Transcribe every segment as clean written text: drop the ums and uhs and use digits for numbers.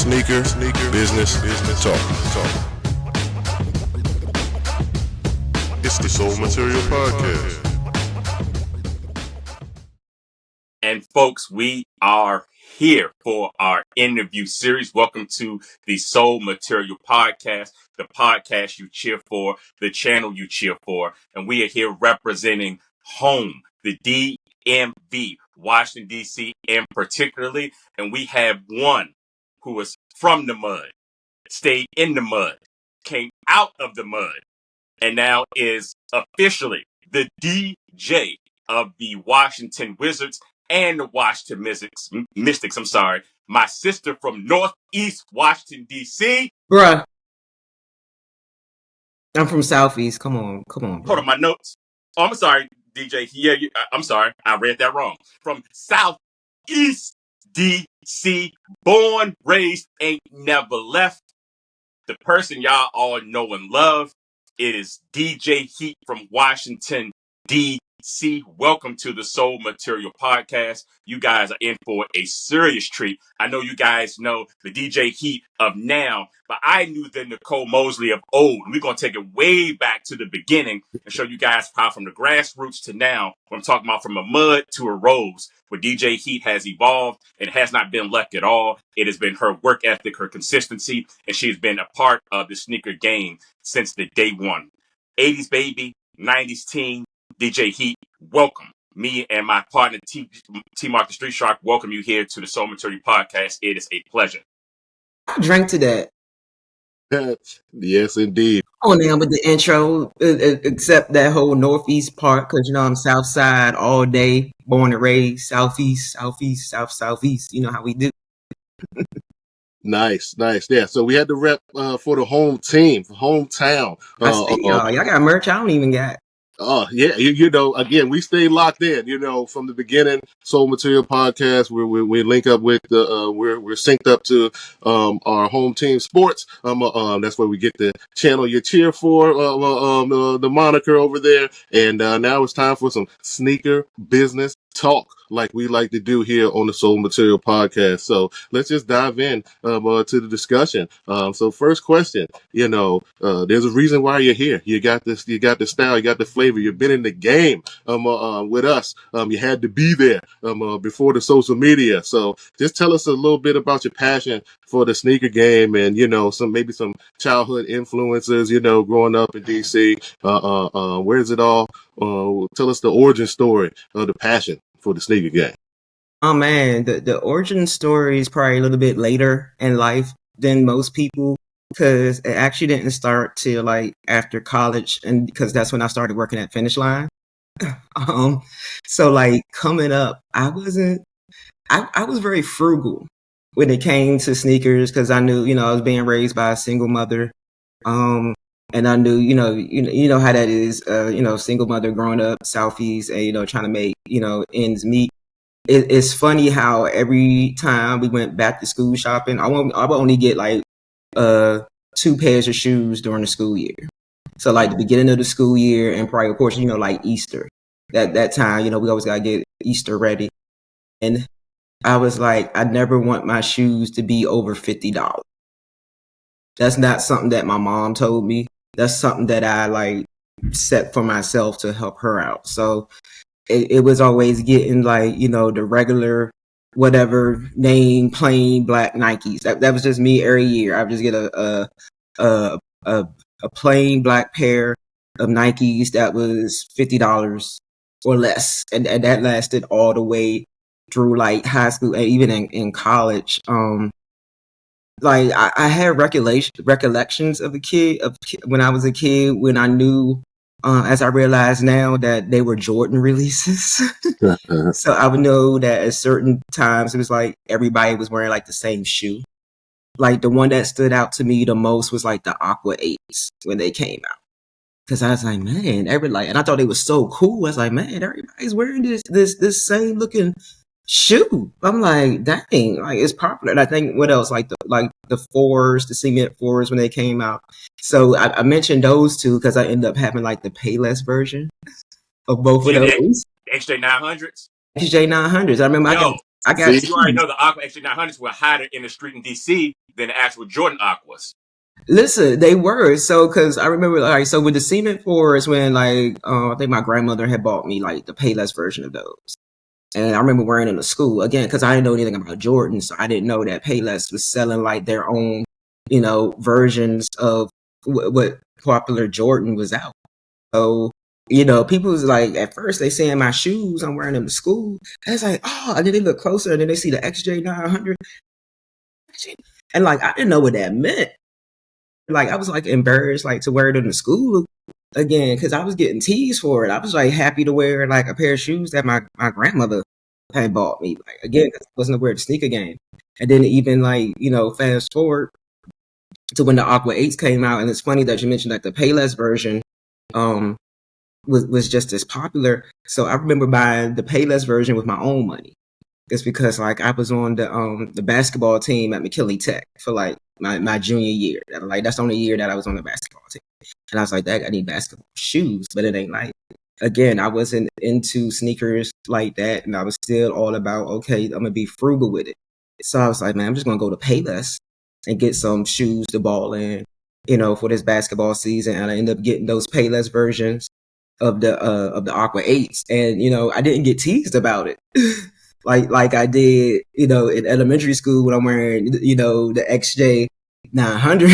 Sneaker business talk. It's the Soul Material Podcast. And folks, we are here for our interview series. Welcome to the Soul Material Podcast, the podcast you cheer for, the channel you cheer for. And we are here representing home, the DMV, Washington, D.C. in particularly. And we have one who was from the mud, stayed in the mud, came out of the mud, and now is officially the DJ of the Washington Wizards and the Washington Mystics. I'm sorry. My sister from Northeast Washington, D.C. Bruh. I'm from Southeast. Come on, bro. Hold on, my notes. Oh, I'm sorry, DJ. Yeah, I'm sorry. I read that wrong. From Southeast D.C. Born, raised, ain't never left. The person y'all all know and love. It is DJ Heat from Washington, D.C. Welcome to the Soul Material Podcast. You guys are in for a serious treat. I know you guys know the DJ Heat of now, but I knew the Nicole Mosley of old. We're going to take it way back to the beginning and show you guys how from the grassroots to now, I'm talking about from a mud to a rose, where DJ Heat has evolved. It has not been luck at all. It has been her work ethic, her consistency, and she's been a part of the sneaker game since the day one. 80s baby, 90s teen, DJ Heat, welcome. Me and my partner, T-Mark the Street Shark, welcome you here to the Soul Material Podcast. It is a pleasure. I drank to that. Yes, indeed. Oh, now with the intro, except that whole Northeast part, because, you know, I'm South Side all day, born and raised, Southeast, Southeast. You know how we do. Nice. Yeah, so we had to rep for the home team, hometown. Y'all got merch I don't even got. Oh, yeah. You know, again, we stay locked in, you know, from the beginning. Soul Material Podcast, we link up with we're synced up to our home team sports. That's where we get the channel you cheer for, the moniker over there. And now it's time for some sneaker business talk, like we like to do here on the Soul Material Podcast. So let's just dive in to the discussion. So first question, you know, there's a reason why you're here. You got the style, you got the flavor. You've been in the game with us. You had to be there before the social media. So just tell us a little bit about your passion for the sneaker game, and you know, some childhood influences. You know, growing up in DC. Where's it all? Tell us the origin story of the passion for the sneaker game. Oh man, the origin story is probably a little bit later in life than most people, because it actually didn't start till like after college, and because that's when I started working at Finish Line. So like coming up, I was very frugal when it came to sneakers, because I knew, you know, I was being raised by a single mother. And I knew, you know how that is, you know, single mother growing up Southeast and, you know, trying to make, you know, ends meet. It's funny how every time we went back to school shopping, I would only get like 2 pairs of shoes during the school year. So like the beginning of the school year and probably, of course, you know, like Easter. That time, you know, we always got to get Easter ready. And I was like, I never want my shoes to be over $50. That's not something that my mom told me. That's something that I like set for myself to help her out. So it was always getting like, you know, the regular, whatever name, plain black Nikes. That was just me every year. I would just get a plain black pair of Nikes that was $50 or less. And that lasted all the way through like high school and even in college. Like I had recollections of when I was a kid, when I knew, as I realize now, that they were Jordan releases. So I would know that at certain times it was like everybody was wearing like the same shoe. Like the one that stood out to me the most was like the Aqua 8s when they came out. Cause I was like, man, and I thought they were so cool. I was like, man, everybody's wearing this same looking shoe. I'm like, dang, like it's popular. And I think what else, like the fours, the cement fours when they came out. So I mentioned those two because I ended up having like the Payless version of both of those. XJ900s. XJ900s. I remember I got See, You already teased. know the Aqua XJ900s were hotter in the street in DC than the actual Jordan Aquas. Listen, they were so because I remember like so with the Cement Fours when like I think my grandmother had bought me like the Payless version of those, and I remember wearing them to school again because I didn't know anything about Jordan, so I didn't know that Payless was selling like their own, versions of what popular Jordan was out. So people was like at first they saying my shoes, I'm wearing them to school. And it's like and then they look closer and then they see the XJ900, and like I didn't know what that meant. Like I was like embarrassed like to wear it in school again because I was getting teased for it. I was like happy to wear like a pair of shoes that my grandmother had bought me. Like again, 'cause I wasn't aware of the sneaker game. And then even like fast forward to when the Aqua 8s came out, and it's funny that you mentioned that the Payless version um was just as popular. So I remember buying the Payless version with my own money. It's because like I was on the basketball team at McKinley Tech for like my junior year. Like that's the only year that I was on the basketball team. And I was like, Dang, I need basketball shoes. But it ain't like again, I wasn't into sneakers like that, and I was still all about okay, I'm gonna be frugal with it. So I was like, man, I'm just gonna go to Payless and get some shoes to ball in, for this basketball season. And I ended up getting those Payless versions of the Aqua 8s. And I didn't get teased about it. like I did, in elementary school when I'm wearing, the XJ 900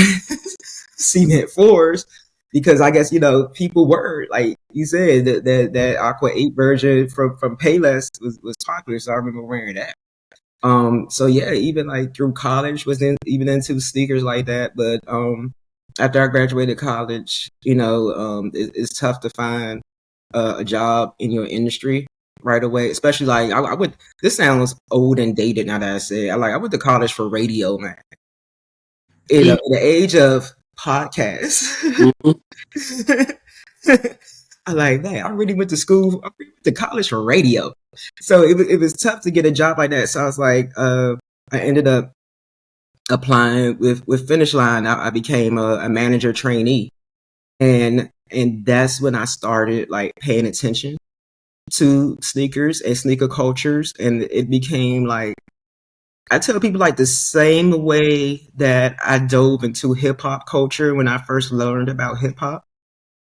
cement fours, because I guess, people were like you said that Aqua 8 version from Payless was popular. So I remember wearing that. So yeah, even like through college even into sneakers like that. But, after I graduated college, it's tough to find a job in your industry right away, especially like I would. This sounds old and dated now that I say it. I went to college for radio, man. In the age of podcasts, Mhm. I like that. I really went to school. I really went to college for radio, so it was tough to get a job like that. So I was like, I ended up applying with Finish Line. I became a manager trainee, and that's when I started like paying attention to sneakers and sneaker cultures, and it became like I tell people like the same way that I dove into hip hop culture when I first learned about hip hop.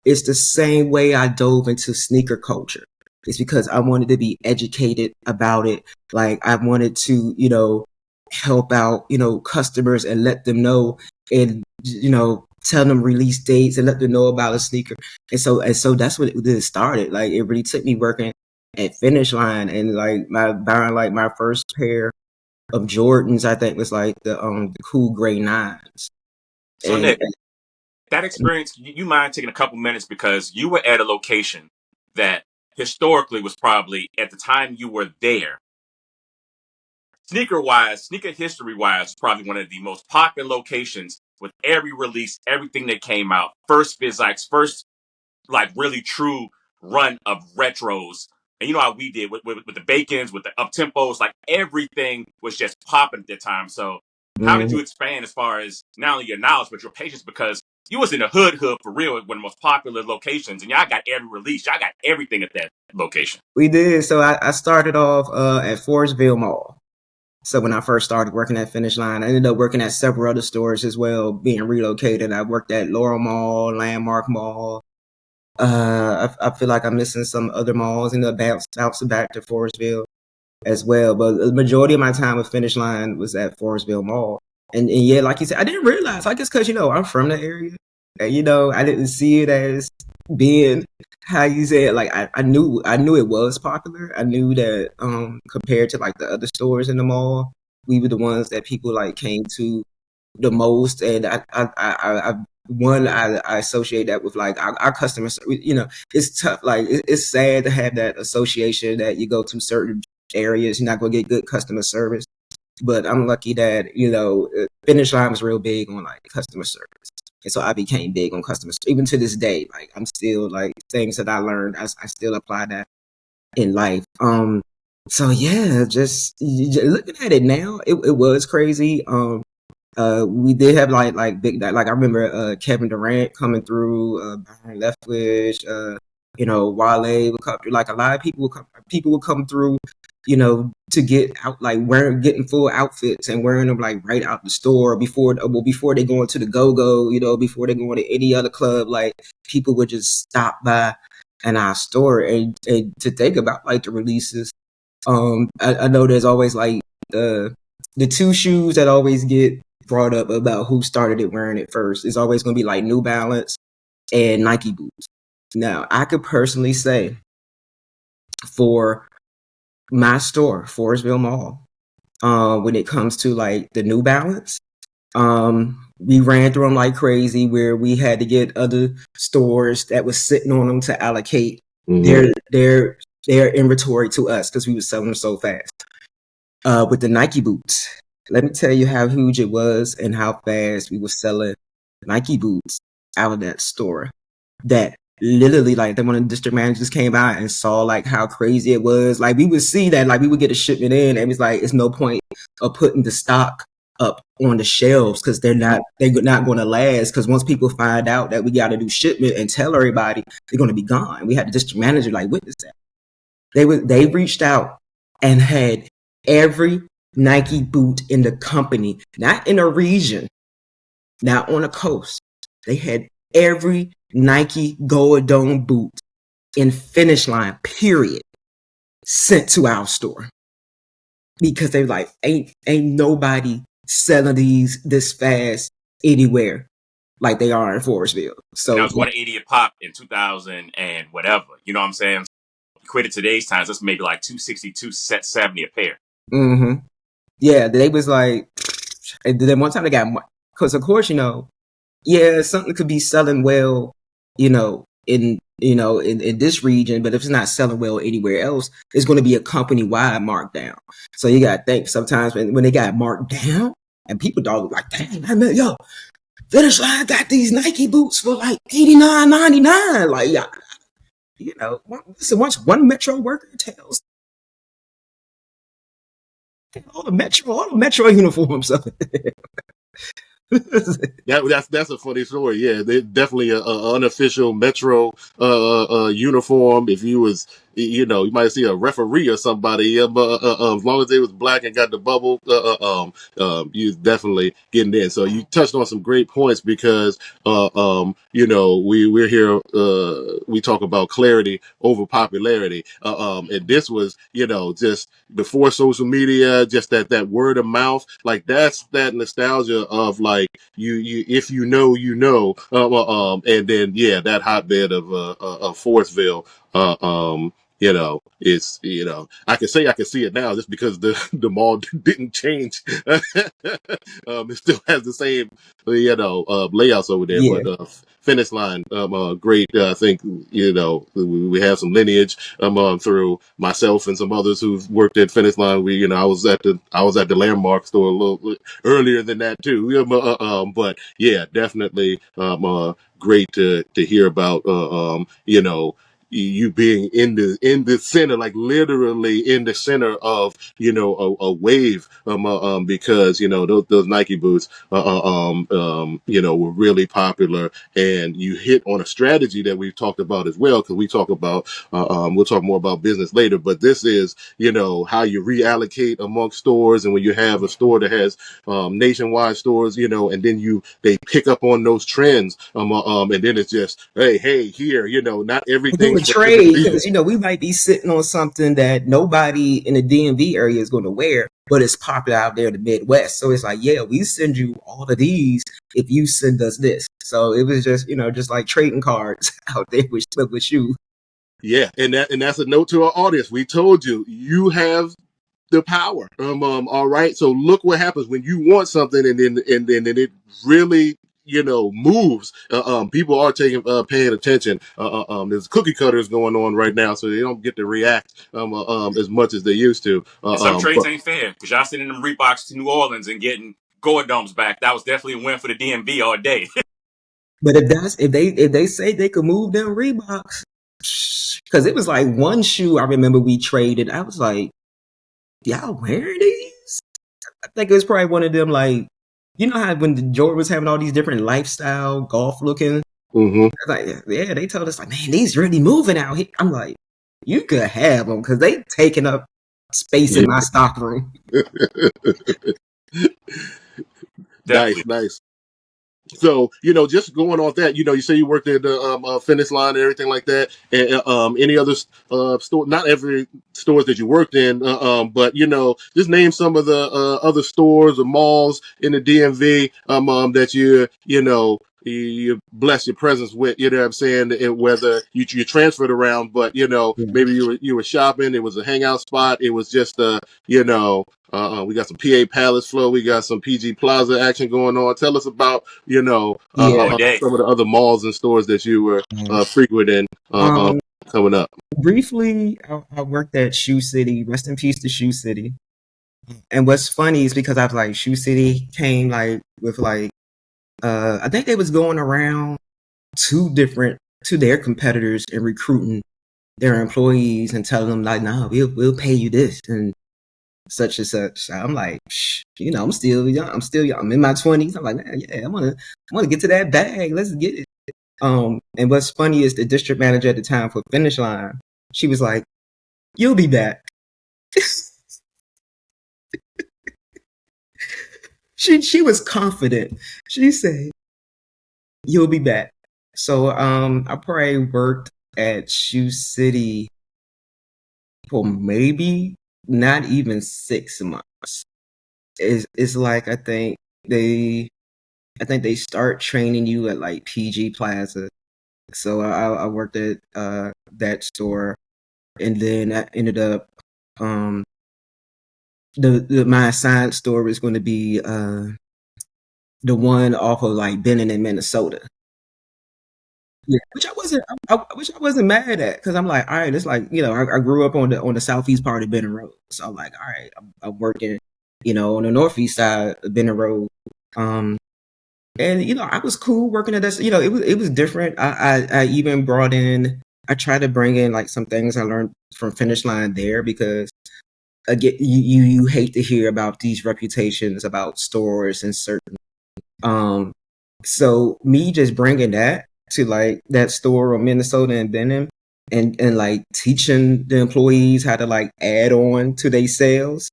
It's the same way I dove into sneaker culture. It's because I wanted to be educated about it. Like I wanted to, help out, customers and let them know and, tell them release dates and let them know about a sneaker. And so that's what it started. Like it really took me working at Finish Line and like buying like my first pair of Jordans, I think was like the cool gray nines. So And Nick, that experience, you mind taking a couple minutes because you were at a location that historically was probably at the time you were there, sneaker history wise, probably one of the most popular locations with every release, everything that came out. First Physics, first like really true run of retros. And you know how we did with the Bacons, with the up tempos, like everything was just popping at the time. So how did mm, you expand as far as not only your knowledge but your patience? Because you was in the hood for real, one of the most popular locations, and y'all got every release, y'all got everything at that location. we did. So I started off at Forestville Mall. So when I first started working at Finish Line, I ended up working at several other stores as well, being relocated. I worked at Laurel Mall, Landmark Mall. I feel like I'm missing some other malls, and bouncing back to Forestville as well. But the majority of my time with Finish Line was at Forestville Mall. And yeah, like you said, I didn't realize, I guess because, I'm from the area. And, I didn't see it as being how you said, like, I knew it was popular. I knew that compared to like the other stores in the mall, we were the ones that people like came to the most. And I associate that with like our customers. It's tough. Like it's sad to have that association that you go to certain areas, you're not gonna get good customer service. But I'm lucky that Finish Line was real big on like customer service, and so I became big on customer. Even to this day, like I'm still like things that I learned, I still apply that in life. So yeah, just looking at it now, it was crazy. We did have like big like I remember Kevin Durant coming through, Byron Leftwich, Wale would come through. Like a lot of people would come through to get out, like getting full outfits and wearing them like right out the store before they go into the go-go, before they go into any other club. Like people would just stop by in our store and to think about like the releases. I know there's always like the two shoes that always get brought up about who started it wearing it first. It's always going to be like New Balance and Nike boots. Now, I could personally say for my store, Forestville Mall, when it comes to like the New Balance, we ran through them like crazy, where we had to get other stores that was sitting on them to allocate their inventory to us because we were selling them so fast. With the Nike boots, let me tell you how huge it was and how fast we were selling Nike boots out of that store. That literally, like, then when the district managers came out and saw like how crazy it was, like we would see that, like we would get a shipment in, and it was like it's no point of putting the stock up on the shelves because they're not going to last. Because once people find out that we got to do shipment and tell everybody, they're going to be gone. We had the district manager like witness that. They reached out and had every Nike boot in the company, not in a region, not on a coast. They had every Nike Goa Dome boot in Finish Line, period, sent to our store. Because they like, ain't nobody selling these this fast anywhere like they are in Forestville. So that was 180 a pop in 2000 and whatever. You know what I'm saying? Equated today's times, that's maybe like 260, 270 a pair. Mm-hmm. Yeah, they was like, and then one time they got, because of course, something could be selling well, in this region, but if it's not selling well anywhere else, it's going to be a company-wide markdown. So you got to think sometimes when they got marked down, and people don't like, dang, man, yo, Finish Line got these Nike boots for like $89.99. Like, yeah, once one Metro worker tells all the Metro uniforms of it. That's a funny story. Yeah, they definitely a unofficial Metro uniform. If you was, you might see a referee or somebody. As long as they was black and got the bubble, you definitely getting in. So you touched on some great points because, we're here. We talk about clarity over popularity. And this was, just before social media, just that word of mouth, like that's that nostalgia of like you if and then that hotbed of Forestville, it's I can see it now just because the mall didn't change. It still has the same layouts over there, Yeah. but Finish Line, great. I think we have some lineage through myself and some others who've worked at Finish Line. I was at the Landmark store a little earlier than that too. But yeah, definitely great to hear about you being in the center, like literally in the center of a wave, because those Nike boots were really popular, and you hit on a strategy that we've talked about as well, because we talk about we'll talk more about business later, but this is how you reallocate amongst stores, and when you have a store that has nationwide stores, and then they pick up on those trends, and then it's just hey here, not everything. Do a trade because we might be sitting on something that nobody in the DMV area is going to wear, but it's popular out there in the Midwest. So it's like, yeah, we send you all of these if you send us this. So it was just just like trading cards out there with shoes. Yeah, and that's a note to our audience. We told you have the power. All right. So look what happens when you want something, and then it really moves. People are paying attention. There's cookie cutters going on right now, so they don't get to react as much as they used to. And some trades ain't fair because y'all sending them Reeboks to New Orleans and getting Goa Domes back. That was definitely a win for the DMV all day. But if they say they could move them Reeboks, because it was like one shoe I remember we traded. I was like, y'all wearing these? I think it was probably one of them, like, how when Jordan was having all these different lifestyle golf looking. Mm-hmm. Like, yeah, they told us like, man, these really moving out here. I'm like, you could have them because they taking up space in my stock room. Definitely. Nice. So, just going off that, you say you worked at the Finish Line and everything like that. And any other store, not every stores that you worked in, but, just name some of the other stores or malls in the DMV that you bless your presence with, you know what I'm saying? And whether you transferred around, but, maybe you were shopping, it was a hangout spot, it was just, we got some PA Palace flow. We got some PG Plaza action going on. Tell us about, All day. some of the other malls and stores that you were frequenting coming up. Briefly, I worked at Shoe City. Rest in peace to Shoe City. And what's funny is because I was like, Shoe City came like with like, I think they was going around to their competitors and recruiting their employees and telling them like, no, we'll pay you this and such and such. So I'm like, I'm still young. I'm in my 20s. I'm like, yeah, I want to get to that bag. Let's get it. And what's funny is the district manager at the time for Finish Line, she was like, you'll be back. She was confident. She said, you'll be back. So I probably worked at Shoe City for maybe not even 6 months. It's like I think they start training you at like PG Plaza. So I worked at that store, and then I ended up my assigned store was going to be the one off of like Benton in Minnesota. Yeah, which I wasn't mad at because I'm like, all right, it's like I grew up on the southeast part of Benton Road, so I'm like, all right, I'm working, on the northeast side of Benton Road, and I was cool working at this. It was different. I even brought in. I tried to bring in like some things I learned from Finish Line there because again, you hate to hear about these reputations about stores and certain. So me just bringing that to like that store on Minnesota and Benham and like teaching the employees how to like add on to their sales,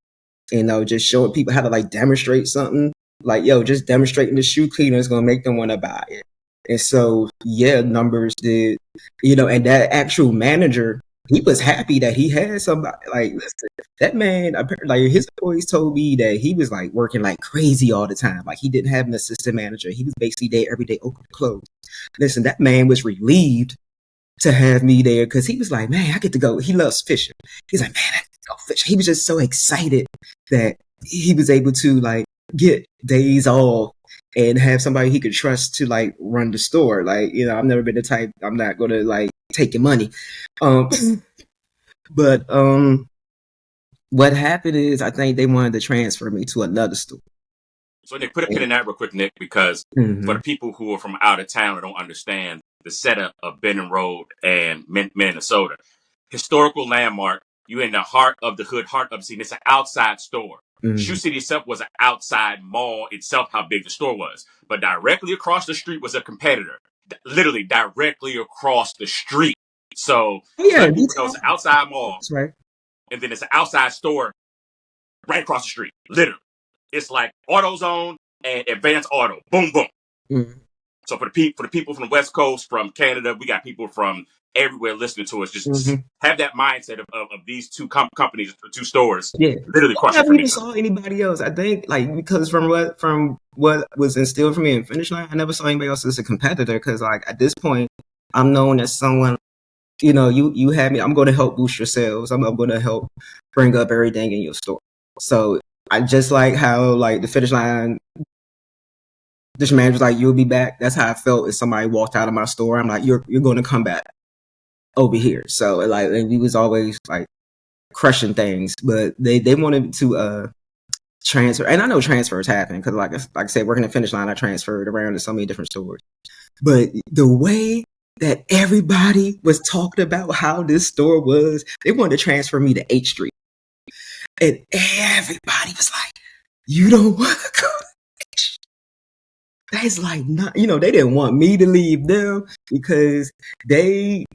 just showing people how to like demonstrate something like, just demonstrating the shoe cleaner is going to make them want to buy it. And so, yeah, numbers did, and that actual manager, he was happy that he had somebody like, listen, that man, like his employees told me that he was like working like crazy all the time. Like he didn't have an assistant manager. He was basically there every day, open and close. Listen, that man was relieved to have me there because he was like, man, I get to go. He loves fishing. He's like, man, I get to go fishing. He was just so excited that he was able to like get days off and have somebody he could trust to like run the store. Like, I've never been the type, I'm not going to like take your money. But what happened is I think they wanted to transfer me to another store. So Nick, put a pin in that real quick, Nick, because for the people who are from out of town or don't understand the setup of Benton Road and Minnesota, historical landmark, you in the heart of the hood, heart of the scene. It's an outside store. Shoe City itself was an outside mall itself, how big the store was. But directly across the street was a competitor. Literally directly across the street. So, people know it's an outside mall. That's right. And then it's an outside store right across the street. Literally. It's like AutoZone and Advanced Auto. Boom, boom. So for the people from the West Coast, from Canada, we got people from everywhere listening to us. Just have that mindset of these two companies, two stores, literally across the street. I never even saw anybody else. I think like because from what was instilled for me in Finish Line, I never saw anybody else as a competitor because like at this point, I'm known as someone. You have me. I'm going to help boost your sales. I'm going to help bring up everything in your store. So I just like how like the Finish Line, this man was like, you'll be back. That's how I felt if somebody walked out of my store. I'm like, you're going to come back over here. So like, and we was always like crushing things, but they wanted to transfer. And I know transfers happen because like I said, working at Finish Line, I transferred around to so many different stores. But the way that everybody was talking about how this store was, they wanted to transfer me to H Street. And everybody was like, you don't want to go to H Street. That's like not, they didn't want me to leave them because I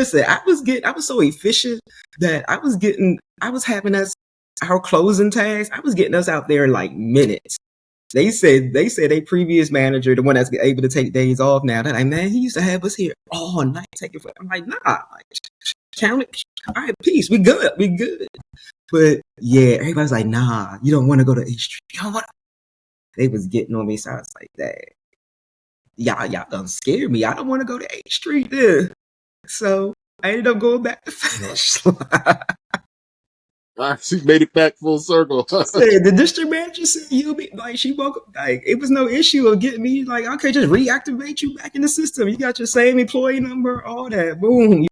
was so efficient that I was having us our closing tags, I was getting us out there in like minutes. They said they previous manager, the one that's able to take days off now, they're like, man, he used to have us here all night taking foot. I'm like, nah, like, count it. All right, peace. We good. But yeah, everybody's like, nah, you don't want to go to H Street. You don't want. They was getting on me, so I was like, that y'all done scared me. I don't want to go to H Street there. So I ended up going back to finish. She made it back full circle. Said the district manager said you'll be like, she woke up like it was no issue of getting me like, okay, just reactivate you back in the system. You got your same employee number, all that. Boom.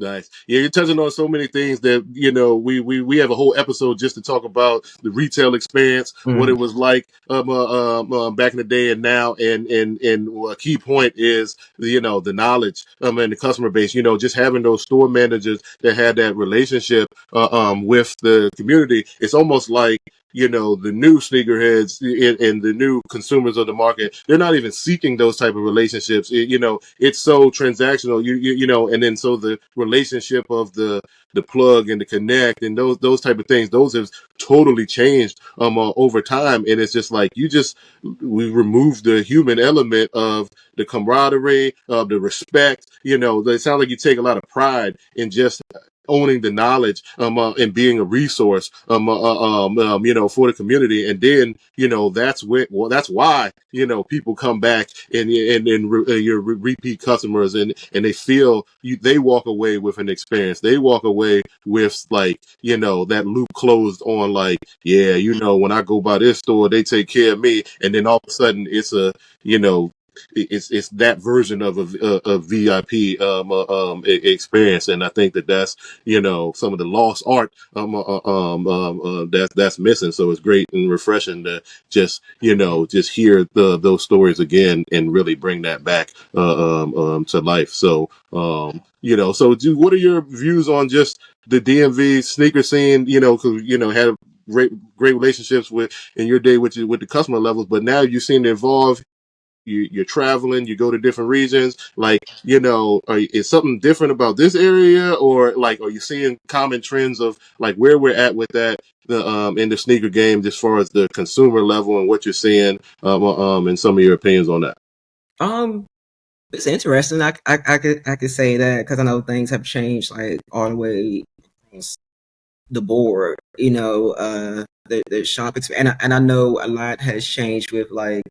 Nice. Yeah, you're touching on so many things that, we have a whole episode just to talk about the retail experience, what it was like back in the day and now. And a key point is, the knowledge and the customer base, just having those store managers that had that relationship with the community. It's almost like, the new sneakerheads and the new consumers of the market, they're not even seeking those type of relationships. It's so transactional, and then so the relationship of the plug and the connect and those type of things, those have totally changed over time. And it's just like, we removed the human element of the camaraderie, of the respect. It sounds like you take a lot of pride in just owning the knowledge and being a resource for the community. And then that's why people come back and your repeat customers, and they feel they walk away with an experience. They walk away with like that loop closed on, like, yeah, when I go by this store, they take care of me. And then all of a sudden it's a it's that version of a VIP experience. And I think that's some of the lost art that's missing. So it's great and refreshing to just hear those stories again and really bring that back to life. So what are your views on just the DMV sneaker scene? Because had great relationships with in your day with the customer levels, but now you've seen it evolve. You're traveling, you go to different regions, like, is something different about this area, or like, are you seeing common trends of like where we're at with that in the sneaker game as far as the consumer level and what you're seeing and some of your opinions on that? It's interesting. I could say that because I know things have changed like all the way across the board. The shop and I know a lot has changed with like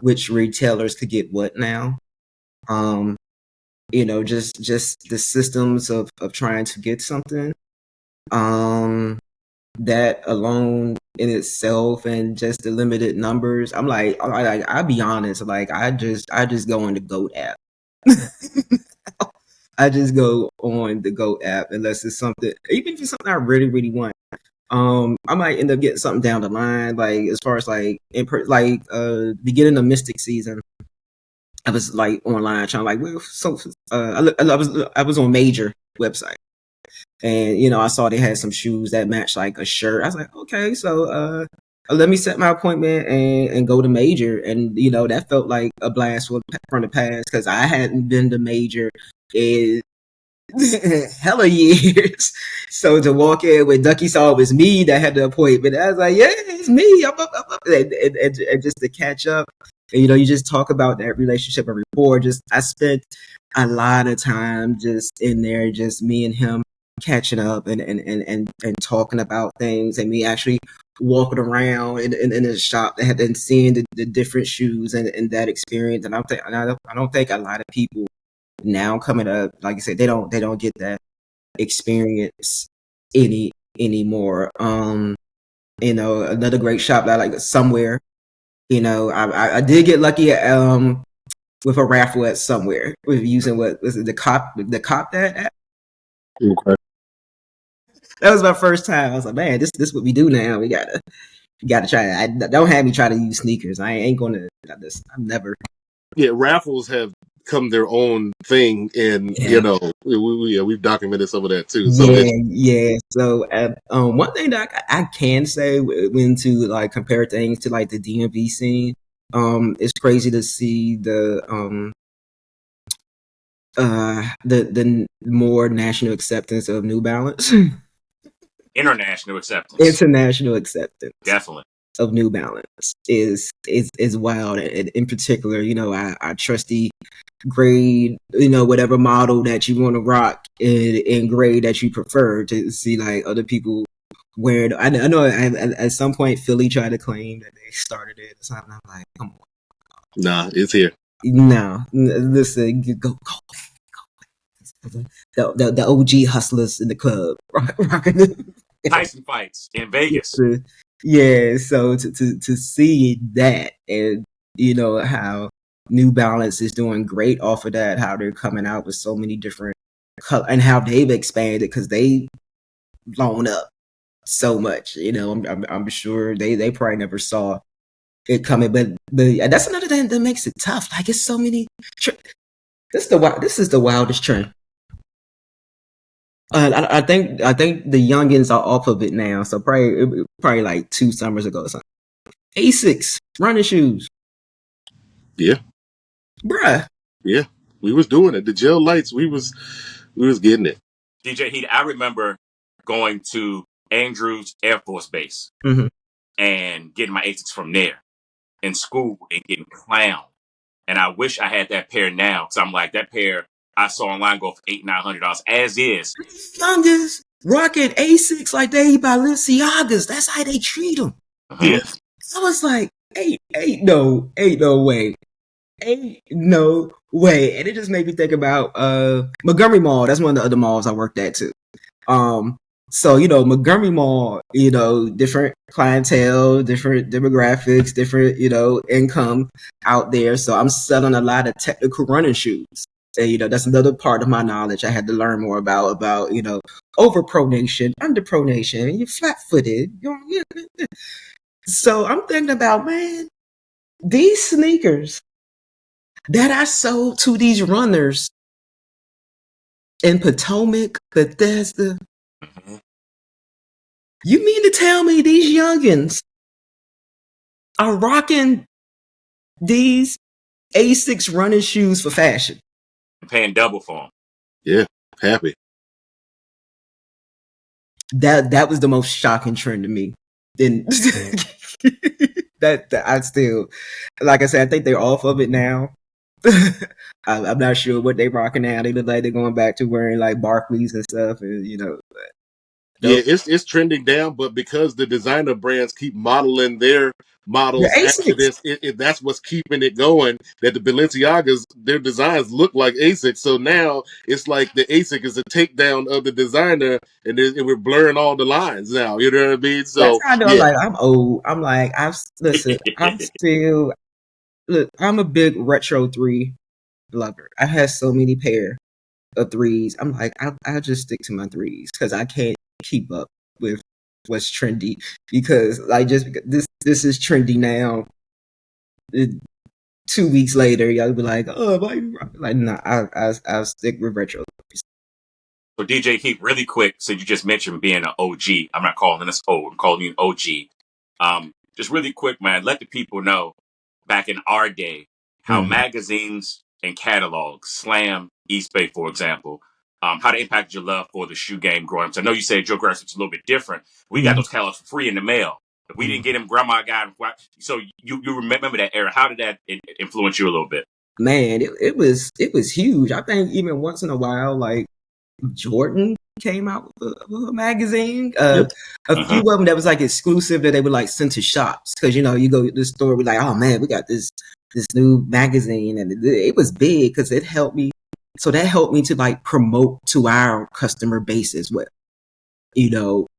which retailers could get what now. Just the systems of trying to get something. That alone in itself and just the limited numbers. I'll be honest, like I just go on the GOAT app. I just go on the GOAT app unless it's something, even if it's something I really, really want. I might end up getting something down the line, like as far as like beginning of Mystic season. I was like online trying like, well, I was on Major website, and I saw they had some shoes that matched like a shirt. I was like, okay, so let me set my appointment and go to Major, and that felt like a blast from the past because I hadn't been to Major in hella years. So to walk in with Ducky saw it was me that had the appointment. I was like, yeah, it's me. I'm up. And just to catch up. And, you just talk about that relationship and rapport. I spent a lot of time just in there, just me and him catching up and talking about things, and me actually walking around in the shop and seeing the different shoes and that experience. And I don't think a lot of people now coming up, like I said, they don't get that experience anymore. Another great shop that I like, Somewhere. I did get lucky with a raffle at Somewhere with using what was it, the cop that app. Okay. That was my first time. I was like, man, this what we do now. We gotta try. Don't have me try to use sneakers. I ain't gonna. I'm never. Yeah, raffles have come their own thing, and we've documented some of that too. So Yeah. So one thing that I can say when to like compare things to like the DMV scene, it's crazy to see the more national acceptance of New Balance. International acceptance. International acceptance Definitely. of New Balance is wild. And in particular, I trusty grade, whatever model that you want to rock in grade that you prefer, to see like other people wearing. I know at some point Philly tried to claim that they started it or something. I'm like, come on. Nah, it's here. No, listen, go. The OG hustlers in the club rocking Tyson fights in Vegas. Yeah, so to see that, and how New Balance is doing great off of that, how they're coming out with so many different color, and how they've expanded because they blown up so much. I'm sure they probably never saw it coming, but that's another thing that makes it tough. Like, it's so many. This is the wildest trend. I think the youngins are off of it now. So probably like 2 summers ago or something. Asics running shoes. Yeah, Bruh. yeah, we was doing it. The gel lights, we was getting it. DJ Heat, I remember going to Andrews Air Force Base Mm-hmm. and getting my Asics from there in school and getting clowned. And I wish I had that pair now, because I'm like, that pair I saw online go for $800-900 as is. Youngins rocking Asics like they Balenciagas. That's how they treat them. Yeah. I was like, ain't no way. Ain't no way. And it just made me think about Montgomery Mall. That's one of the other malls I worked at too. So, Montgomery Mall, different clientele, different demographics, different, income out there. So I'm selling a lot of technical running shoes. And, that's another part of my knowledge I had to learn more about, overpronation, underpronation, you're flat-footed. So I'm thinking about, man, these sneakers that I sold to these runners in Potomac, Bethesda. Mm-hmm. You mean to tell me these youngins are rocking these Asics running shoes for fashion? I'm paying double for them. Yeah, happy. That was the most shocking trend to me. And that I still, like I said, I think they're off of it now. I'm not sure what they're rocking now. They look like they're going back to wearing like Barclays and stuff, and Yeah, it's trending down, but because the designer brands keep modeling their models after this, that's what's keeping it going. That the Balenciagas, their designs look like ASIC, so now it's like the ASIC is a takedown of the designer, and we're blurring all the lines now. You know what I mean? So that's how I know. yeah. I'm old. I'm like, I'm still. Look, I'm a big retro 3 lover. I had so many pair of 3s. I'm like, I'll just stick to my 3s because I can't keep up with what's trendy, because like, just because this is trendy now. 2 weeks later, y'all be like, oh, why you like? Nah, I'll stick with retro. So DJ Heat, really quick, so you just mentioned being an OG. I'm not calling this old. I'm calling you an OG. Just really quick, man, let the people know back in our day how magazines and catalogs, Slam, East Bay, for example, how they impacted your love for the shoe game growing up. So I know you said Joe Grassroots is a little bit different. We got those catalogs for free in the mail. If we didn't get them, grandma got them. So you remember that era. How did that influence you a little bit? Man, it was huge. I think even once in a while, like Jordan came out with a magazine. A few of them that was like exclusive that they would like send to shops, because you go to the store, be like, oh man, we got this new magazine, and it was big because it helped me. So that helped me to like promote to our customer base as well.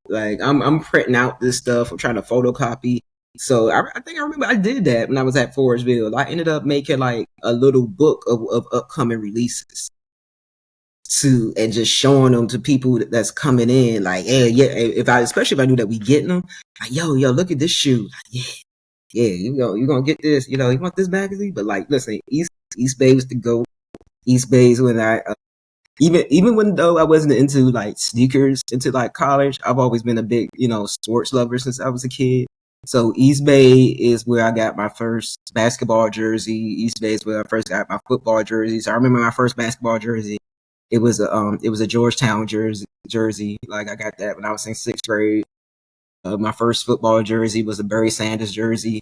Like I'm printing out this stuff. I'm trying to photocopy. So I think I remember I did that when I was at Forestville. I ended up making like a little book of upcoming releases, and just showing them to people that's coming in. Like, especially if I knew that we getting them, like, yo, look at this shoe. Like, yeah, you gonna get this. You want this magazine? But like, listen, East Bay was the GOAT. East Bay is when I even when though I wasn't into like sneakers into like college, I've always been a big sports lover since I was a kid. So East Bay is where I got my first basketball jersey. East Bay is where I first got my football jerseys. I remember my first basketball jersey It was a Georgetown jersey. Like I got that when I was in 6th grade. My first football jersey was a Barry Sanders jersey.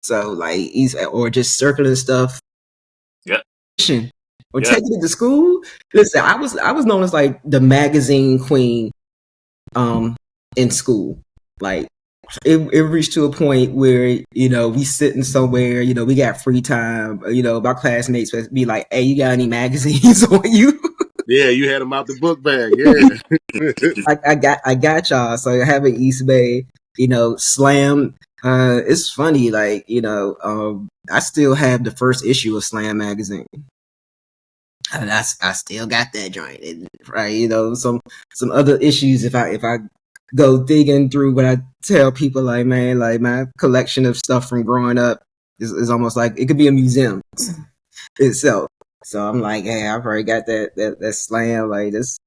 So like or just circular stuff. Yep. Or Yep. taking it to school. Listen, I was known as like the magazine queen in school. Like it reached to a point where, we sitting somewhere, we got free time, my classmates would be like, hey, you got any magazines on you? Yeah, you had them out the book bag. Yeah. I got y'all. So I have an East Bay, Slam. It's funny, like, I still have the first issue of Slam magazine. And I still got that joint, right? Some other issues. If I go digging through what I tell people, like, man, like my collection of stuff from growing up is almost like it could be a museum itself. So I'm like, hey, I've already got that Slam. Like this,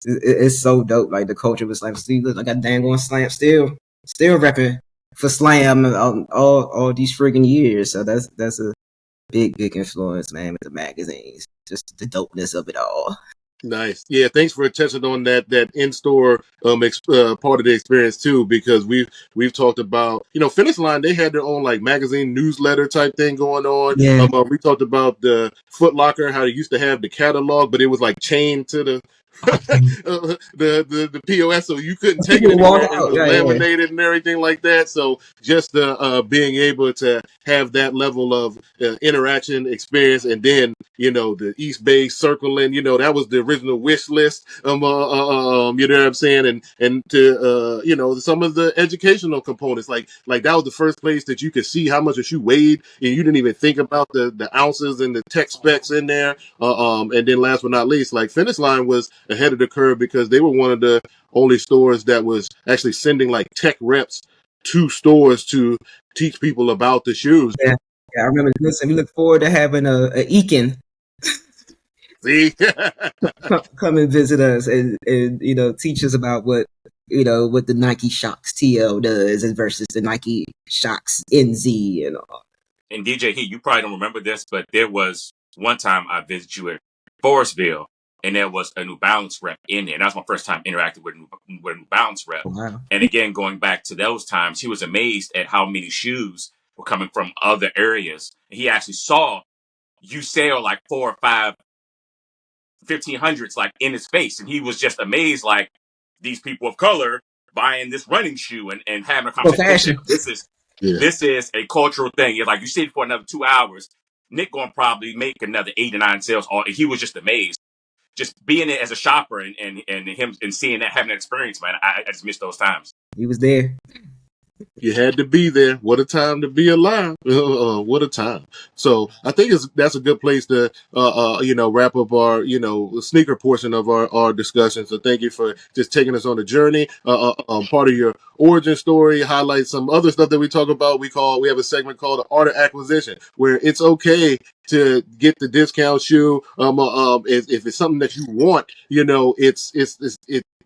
it's so dope. Like the culture was like, see, look, I got dang on Slam, still repping for Slam all these friggin' years. So that's a big influence, man, with the magazines. Just the dopeness of it all. Nice. Yeah, thanks for touching on that in-store part of the experience too, because we've talked about, Finish Line, they had their own like magazine newsletter type thing going on. Yeah. We talked about the Foot Locker, how they used to have the catalog, but it was like chained to the the POS, so you couldn't take it People walk anywhere. It out. was Yeah. laminated and everything like that. So just being able to have that level of interaction experience, and then the East Bay circling, that was the original wish list. You know what I'm saying, and to some of the educational components, like that was the first place that you could see how much a shoe weighed, and you didn't even think about the ounces and the tech specs in there. And then last but not least, like Finish Line was ahead of the curve because they were one of the only stores that was actually sending like tech reps to stores to teach people about the shoes. Yeah, I remember. Listen, we look forward to having a Eakin See, come and visit us and teach us about what the Nike Shox TL does versus the Nike Shox NZ and all. And DJ Heat, you probably don't remember this, but there was one time I visited you at Forestville, and there was a New Balance rep in there. And that was my first time interacting with a New Balance rep. Wow. And again, going back to those times, he was amazed at how many shoes were coming from other areas. And he actually saw you sell like 4 or 5 1500s like in his face, and he was just amazed, like these people of color buying this running shoe and having a For conversation. Okay, fashion. yeah. this is a cultural thing. It's like you sit for another 2 hours, Nick gonna probably make another 8 to 9 sales. And he was just amazed, just being it as a shopper and him and seeing that, having that experience. Man, I just miss those times. He was there. You had to be there. What a time to be alive. What a time. So I think that's a good place to, wrap up our, sneaker portion of our discussion. So thank you for just taking us on a journey. Part of your origin story, highlight some other stuff that we talk about. We have a segment called the Art of Acquisition, where it's okay to get the discount shoe. If it's something that you want,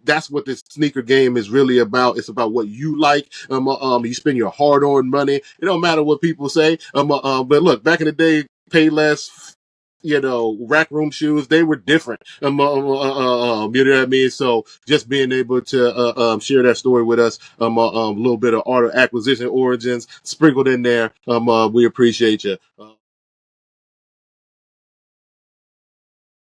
that's what this sneaker game is really about. It's about what you like. You spend your hard-earned money. It don't matter what people say. But look, back in the day, pay less. Rack room shoes, they were different. You know what I mean? So just being able to share that story with us, a little bit of art of acquisition origins sprinkled in there. We appreciate you.